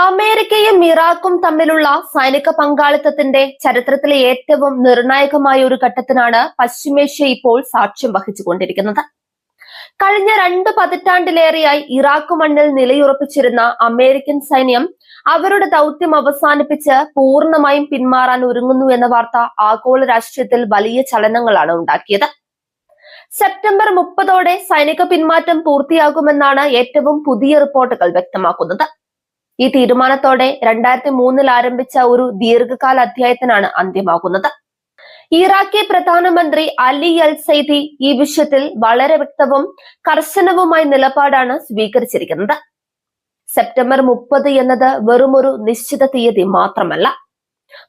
അമേരിക്കയും ഇറാഖും തമ്മിലുള്ള സൈനിക പങ്കാളിത്തത്തിന്റെ ചരിത്രത്തിലെ ഏറ്റവും നിർണായകമായ ഒരു ഘട്ടത്തിനാണ് പശ്ചിമേഷ്യ ഇപ്പോൾ സാക്ഷ്യം വഹിച്ചുകൊണ്ടിരിക്കുന്നത്. കഴിഞ്ഞ 2 പതിറ്റാണ്ടിലേറെയായി ഇറാഖ് മണ്ണിൽ നിലയുറപ്പിച്ചിരുന്ന അമേരിക്കൻ സൈന്യം അവരുടെ ദൗത്യം അവസാനിപ്പിച്ച് പൂർണ്ണമായും പിന്മാറാൻ ഒരുങ്ങുന്നു എന്ന വാർത്ത ആഗോള രാഷ്ട്രീയത്തിൽ വലിയ ചലനങ്ങളാണ് ഉണ്ടാക്കിയത്. സെപ്റ്റംബർ 30ഓടെ സൈനിക പിന്മാറ്റം പൂർത്തിയാകുമെന്നാണ് ഏറ്റവും പുതിയ റിപ്പോർട്ടുകൾ വ്യക്തമാക്കുന്നത്. ഈ തീരുമാനത്തോടെ 2003 ആരംഭിച്ച ഒരു ദീർഘകാല അധ്യായത്തിനാണ് അന്ത്യമാകുന്നത്. ഇറാഖി പ്രധാനമന്ത്രി അലി അൽ സൈദി ഈ വിഷയത്തിൽ വളരെ വ്യക്തവും കർശനവുമായ നിലപാടാണ് സ്വീകരിച്ചിരിക്കുന്നത്. സെപ്റ്റംബർ 30 എന്നത് വെറുമൊരു നിശ്ചിത തീയതി മാത്രമല്ല,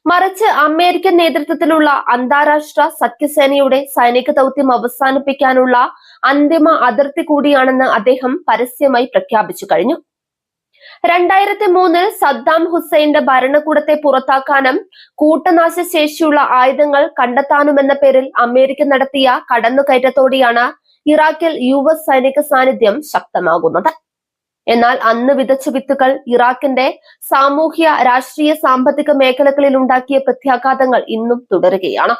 മറിച്ച് അമേരിക്കൻ നേതൃത്വത്തിലുള്ള അന്താരാഷ്ട്ര സഖ്യസേനയുടെ സൈനിക ദൗത്യം അവസാനിപ്പിക്കാനുള്ള അന്തിമ അതിർത്തി കൂടിയാണെന്ന് അദ്ദേഹം പരസ്യമായി പ്രഖ്യാപിച്ചു കഴിഞ്ഞു. 2003 സദ്ദാം ഹുസൈന്റെ ഭരണകൂടത്തെ പുറത്താക്കാനും കൂട്ടനാശശേഷിയുള്ള ആയുധങ്ങൾ കണ്ടെത്താനുമെന്ന പേരിൽ അമേരിക്ക നടത്തിയ കടന്നുകയറ്റത്തോടെയാണ് ഇറാഖിൽ US സൈനിക സാന്നിധ്യം ശക്തമാകുന്നത്. എന്നാൽ അന്ന് വിതച്ച വിത്തുകൾ ഇറാഖിന്റെ സാമൂഹ്യ, രാഷ്ട്രീയ, സാമ്പത്തിക മേഖലകളിൽ ഉണ്ടാക്കിയ പ്രത്യാഘാതങ്ങൾ ഇന്നും തുടരുകയാണ്.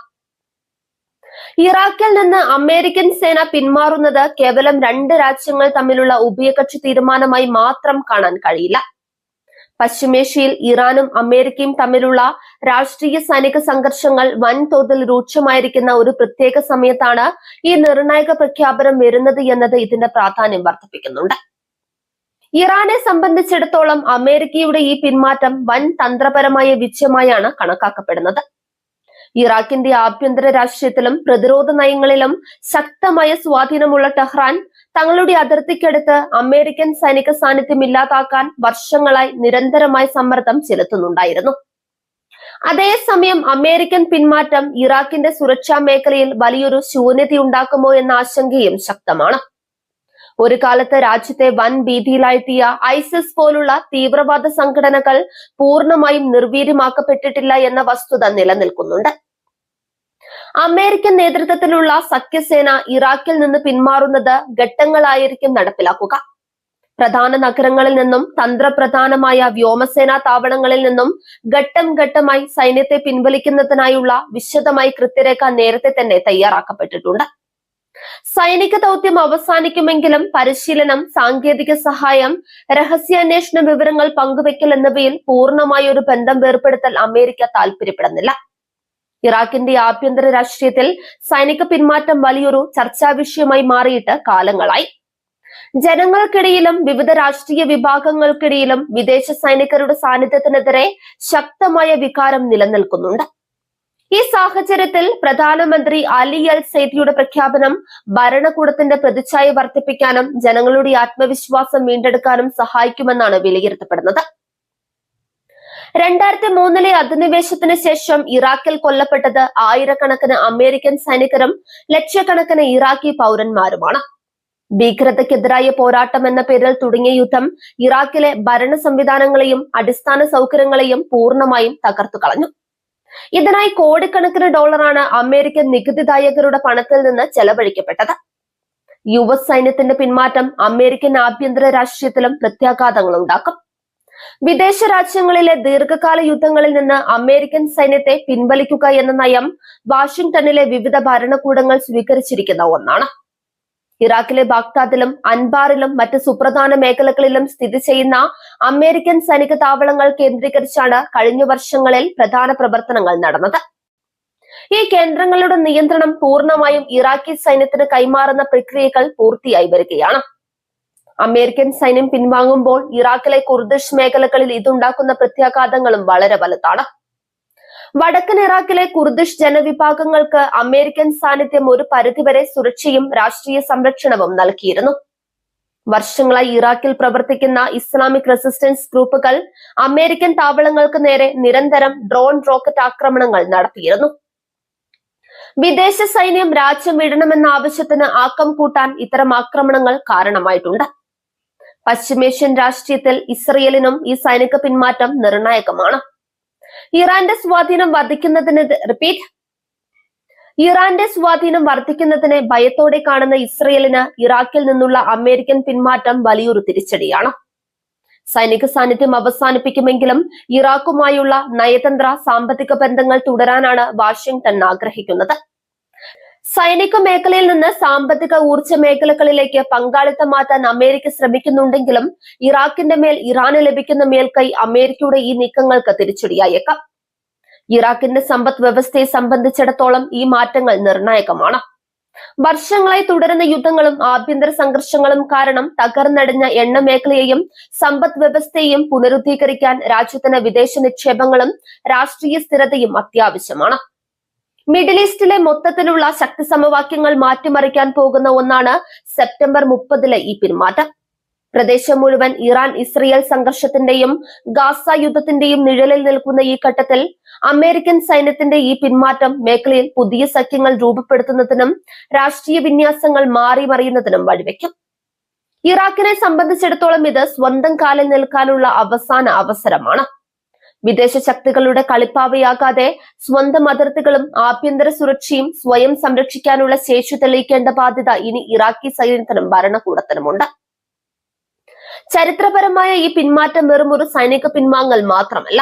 ഇറാഖിൽ നിന്ന് അമേരിക്കൻ സേന പിന്മാറുന്നത് കേവലം 2 രാജ്യങ്ങൾ തമ്മിലുള്ള ഉഭയകക്ഷി തീരുമാനമായി മാത്രം കാണാൻ കഴിയില്ല. പശ്ചിമേഷ്യയിൽ ഇറാനും അമേരിക്കയും തമ്മിലുള്ള രാഷ്ട്രീയ സൈനിക സംഘർഷങ്ങൾ വൻതോതിൽ രൂക്ഷമായിരിക്കുന്ന ഒരു പ്രത്യേക സമയത്താണ് ഈ നിർണായക പ്രഖ്യാപനം വരുന്നത് എന്നത് ഇതിന്റെ പ്രാധാന്യം വർദ്ധിപ്പിക്കുന്നുണ്ട്. ഇറാനെ സംബന്ധിച്ചിടത്തോളം അമേരിക്കയുടെ ഈ പിന്മാറ്റം വൻ തന്ത്രപരമായ വിജയമായാണ് കണക്കാക്കപ്പെടുന്നത്. ഇറാഖിന്റെ ആഭ്യന്തര രാഷ്ട്രീയത്തിലും പ്രതിരോധ നയങ്ങളിലും ശക്തമായ സ്വാധീനമുള്ള ടെഹ്റാൻ തങ്ങളുടെ അതിർത്തിക്കടുത്ത് അമേരിക്കൻ സൈനിക സാന്നിധ്യം ഇല്ലാതാക്കാൻ വർഷങ്ങളായി നിരന്തരമായ സമ്മർദ്ദം ചെലുത്തുന്നുണ്ടായിരുന്നു. അതേസമയം അമേരിക്കൻ പിന്മാറ്റം ഇറാഖിന്റെ സുരക്ഷാ മേഖലയിൽ വലിയൊരു ശൂന്യതയുണ്ടാക്കുമോ എന്ന ആശങ്കയും ശക്തമാണ്. ഒരു കാലത്ത് രാജ്യത്തെ വൻ ഭീതിയിലാഴ്ത്തിയ ഐസിസ് പോലുള്ള തീവ്രവാദ സംഘടനകൾ പൂർണ്ണമായും നിർവീര്യമാക്കപ്പെട്ടിട്ടില്ല എന്ന വസ്തുത നിലനിൽക്കുന്നുണ്ട്. അമേരിക്കൻ നേതൃത്വത്തിലുള്ള സഖ്യസേന ഇറാഖിൽ നിന്ന് പിന്മാറുന്നത് ഘട്ടങ്ങളായിരിക്കും നടപ്പിലാക്കുക. പ്രധാന നഗരങ്ങളിൽ നിന്നും തന്ത്രപ്രധാനമായ വ്യോമസേനാ താവളങ്ങളിൽ നിന്നും ഘട്ടം ഘട്ടമായി സൈന്യത്തെ പിൻവലിക്കുന്നതിനായുള്ള വിശദമായ കൃത്യരേഖ നേരത്തെ തന്നെ തയ്യാറാക്കപ്പെട്ടിട്ടുണ്ട്. സൈനിക ദൗത്യം അവസാനിക്കുമെങ്കിലും പരിശീലനം, സാങ്കേതിക സഹായം, രഹസ്യാന്വേഷണ വിവരങ്ങൾ പങ്കുവെക്കൽ എന്നിവയിൽ പൂർണ്ണമായ ഒരു ബന്ധം വേർപെടുത്തൽ അമേരിക്ക താല്പര്യപ്പെടുന്നില്ല. ഇറാഖിന്റെ ആഭ്യന്തര രാഷ്ട്രീയത്തിൽ സൈനിക പിന്മാറ്റം വലിയൊരു ചർച്ചാ വിഷയമായി മാറിയിട്ട് കാലങ്ങളായി. ജനങ്ങൾക്കിടയിലും വിവിധ രാഷ്ട്രീയ വിഭാഗങ്ങൾക്കിടയിലും വിദേശ സൈനികരുടെ സാന്നിധ്യത്തിനെതിരെ ശക്തമായ വികാരം നിലനിൽക്കുന്നുണ്ട്. ഈ സാഹചര്യത്തിൽ പ്രധാനമന്ത്രി അലി അൽ സൈദിയുടെ പ്രഖ്യാപനം ഭരണകൂടത്തിന്റെ പ്രതിച്ഛായ വർദ്ധിപ്പിക്കാനും ജനങ്ങളുടെ ആത്മവിശ്വാസം വീണ്ടെടുക്കാനും സഹായിക്കുമെന്നാണ് വിലയിരുത്തപ്പെടുന്നത്. 2003 അധിനിവേശത്തിന് ശേഷം ഇറാഖിൽ കൊല്ലപ്പെട്ടത് ആയിരക്കണക്കിന് അമേരിക്കൻ സൈനികരും ലക്ഷക്കണക്കിന് ഇറാഖി പൗരന്മാരുമാണ്. ഭീകരതയ്ക്കെതിരായ പോരാട്ടം എന്ന പേരിൽ തുടങ്ങിയ യുദ്ധം ഇറാഖിലെ ഭരണ സംവിധാനങ്ങളെയും അടിസ്ഥാന സൗകര്യങ്ങളെയും പൂർണ്ണമായും തകർത്തു കളഞ്ഞു. ഇതിനായി കോടിക്കണക്കിന് ഡോളറാണ് അമേരിക്കൻ നികുതിദായകരുടെ പണത്തിൽ നിന്ന് ചെലവഴിക്കപ്പെട്ടത്. US സൈന്യത്തിന്റെ പിന്മാറ്റം അമേരിക്കൻ ആഭ്യന്തര രാഷ്ട്രീയത്തിലും പ്രത്യാഘാതങ്ങൾ ഉണ്ടാക്കും. വിദേശ രാജ്യങ്ങളിലെ ദീർഘകാല യുദ്ധങ്ങളിൽ നിന്ന് അമേരിക്കൻ സൈന്യത്തെ പിൻവലിക്കുക എന്ന നയം വാഷിംഗ്ടണിലെ വിവിധ ഭരണകൂടങ്ങൾ സ്വീകരിച്ചിരിക്കുന്ന ഒന്നാണ്. ഇറാഖിലെ ബാഗ്ദാദിലും അൻബാറിലും മറ്റ് സുപ്രധാന മേഖലകളിലും സ്ഥിതി ചെയ്യുന്ന അമേരിക്കൻ സൈനിക താവളങ്ങൾ കേന്ദ്രീകരിച്ചാണ് കഴിഞ്ഞ വർഷങ്ങളിൽ പ്രധാന പ്രവർത്തനങ്ങൾ നടന്നത്. ഈ കേന്ദ്രങ്ങളുടെ നിയന്ത്രണം പൂർണ്ണമായും ഇറാഖി സൈന്യത്തിന് കൈമാറുന്ന പ്രക്രിയകൾ പൂർത്തിയായി വരികയാണ്. അമേരിക്കൻ സൈന്യം പിൻവാങ്ങുമ്പോൾ ഇറാഖിലെ കുർദിഷ് മേഖലകളിൽ ഇതുണ്ടാക്കുന്ന പ്രത്യാഘാതങ്ങളും വളരെ വലുതാണ്. വടക്കൻ ഇറാഖിലെ കുർദിഷ് ജനവിഭാഗങ്ങൾക്ക് അമേരിക്കൻ സാന്നിധ്യം ഒരു പരിധിവരെ സുരക്ഷയും രാഷ്ട്രീയ സംരക്ഷണവും നൽകിയിരുന്നു. വർഷങ്ങളായി ഇറാഖിൽ പ്രവർത്തിക്കുന്ന ഇസ്ലാമിക് റെസിസ്റ്റൻസ് ഗ്രൂപ്പുകൾ അമേരിക്കൻ താവളങ്ങൾക്ക് നേരെ നിരന്തരം ഡ്രോൺ റോക്കറ്റ് ആക്രമണങ്ങൾ നടത്തിയിരുന്നു. വിദേശ സൈന്യം രാജ്യം വിടണമെന്ന ആവശ്യത്തിന് ആക്കം കൂട്ടാൻ ഇത്തരം ആക്രമണങ്ങൾ കാരണമായിട്ടുണ്ട്. പശ്ചിമേഷ്യൻ രാഷ്ട്രീയത്തിൽ ഇസ്രയേലിനും ഈ സൈനിക പിന്മാറ്റം നിർണായകമാണ്. ഇറാന്റെ സ്വാധീനം വർദ്ധിക്കുന്നതിനെ ഭയത്തോടെ കാണുന്ന ഇസ്രയേലിന് ഇറാഖിൽ നിന്നുള്ള അമേരിക്കൻ പിന്മാറ്റം വലിയൊരു തിരിച്ചടിയാണ്. സൈനിക സാന്നിധ്യം അവസാനിപ്പിക്കുമെങ്കിലും ഇറാഖുമായുള്ള നയതന്ത്ര സാമ്പത്തിക ബന്ധങ്ങൾ തുടരാനാണ് വാഷിംഗ്ടൺ ആഗ്രഹിക്കുന്നത്. സൈനിക മേഖലയിൽ നിന്ന് സാമ്പത്തിക ഊർജ്ജ മേഖലകളിലേക്ക് പങ്കാളിത്തം മാറ്റാൻ അമേരിക്ക ശ്രമിക്കുന്നുണ്ടെങ്കിലും ഇറാഖിന്റെ മേൽ ഇറാന് ലഭിക്കുന്ന മേൽക്കൈ അമേരിക്കയുടെ ഈ നീക്കങ്ങൾക്ക് തിരിച്ചടിയായേക്കാം. ഇറാഖിന്റെ സമ്പദ് വ്യവസ്ഥയെ സംബന്ധിച്ചിടത്തോളം ഈ മാറ്റങ്ങൾ നിർണായകമാണ്. വർഷങ്ങളായി തുടരുന്ന യുദ്ധങ്ങളും ആഭ്യന്തര സംഘർഷങ്ങളും കാരണം തകർന്നടിഞ്ഞ എണ്ണ മേഖലയെയും സമ്പദ് വ്യവസ്ഥയെയും പുനരുദ്ധീകരിക്കാൻ രാജ്യത്തിന് വിദേശ നിക്ഷേപങ്ങളും രാഷ്ട്രീയ സ്ഥിരതയും അത്യാവശ്യമാണ്. മിഡിൽ ഈസ്റ്റിലെ മൊത്തത്തിലുള്ള ശക്തി സമവാക്യങ്ങൾ മാറ്റിമറിക്കാൻ പോകുന്ന ഒന്നാണ് സെപ്റ്റംബർ 30 ഈ പിന്മാറ്റം. പ്രദേശം മുഴുവൻ ഇറാൻ ഇസ്രയേൽ സംഘർഷത്തിന്റെയും ഗാസ യുദ്ധത്തിന്റെയും നിഴലിൽ നിൽക്കുന്ന ഈ ഘട്ടത്തിൽ അമേരിക്കൻ സൈന്യത്തിന്റെ ഈ പിന്മാറ്റം മേഖലയിൽ പുതിയ സഖ്യങ്ങൾ രൂപപ്പെടുത്തുന്നതിനും രാഷ്ട്രീയ വിന്യാസങ്ങൾ മാറി മറിയുന്നതിനും വഴിവെക്കും. ഇറാഖിനെ സംബന്ധിച്ചിടത്തോളം ഇത് സ്വന്തം കാലിൽ നിൽക്കാനുള്ള അവസാന അവസരമാണ്. വിദേശ ശക്തികളുടെ കളിപ്പാവയാകാതെ സ്വന്തം അതിർത്തികളും ആഭ്യന്തര സുരക്ഷയും സ്വയം സംരക്ഷിക്കാനുള്ള ശേഷി തെളിയിക്കേണ്ട ബാധ്യത ഇനി ഇറാഖി സൈന്യത്തിനും ഭരണകൂടത്തിനുമുണ്ട്. ചരിത്രപരമായ ഈ പിന്മാറ്റം വെറും ഒരു സൈനിക പിൻവാങ്ങൽ മാത്രമല്ല,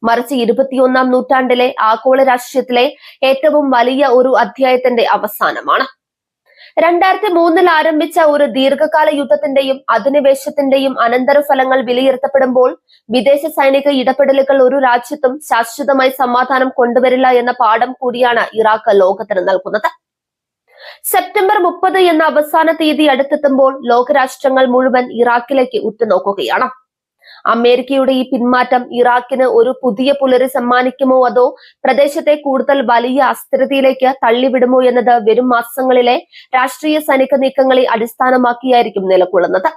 മറിച്ച് 21ാം നൂറ്റാണ്ടിലെ ആഗോള രാഷ്ട്രീയത്തിലെ ഏറ്റവും വലിയ ഒരു അധ്യായത്തിന്റെ അവസാനമാണ്. 2003 ആരംഭിച്ച ഒരു ദീർഘകാല യുദ്ധത്തിന്റെയും അധിനിവേശത്തിന്റെയും അനന്തരഫലങ്ങൾ വിലയിരുത്തപ്പെടുമ്പോൾ വിദേശ സൈനിക ഇടപെടലുകൾ ഒരു രാജ്യത്തും ശാശ്വതമായി സമാധാനം കൊണ്ടുവരില്ല എന്ന പാഠം കൂടിയാണ് ഇറാഖ് ലോകത്തിന് നൽകുന്നത്. സെപ്റ്റംബർ 30 എന്ന അവസാന തീയതി അടുത്തെത്തുമ്പോൾ ലോകരാഷ്ട്രങ്ങൾ മുഴുവൻ ഇറാഖിലേക്ക് ഉറ്റുനോക്കുകയാണ്. അമേരിക്കയുടെ ഈ പിന്മാറ്റം ഇറാഖിന് ഒരു പുതിയ പുലരി സമ്മാനിക്കുമോ അതോ പ്രദേശത്തെ കൂടുതൽ വലിയ അസ്ഥിരതയിലേക്ക് തള്ളിവിടുമോ എന്നത് വരും മാസങ്ങളിലെ രാഷ്ട്രീയ സൈനിക നീക്കങ്ങളെ അടിസ്ഥാനമാക്കിയായിരിക്കും നിലകൊള്ളുന്നത്.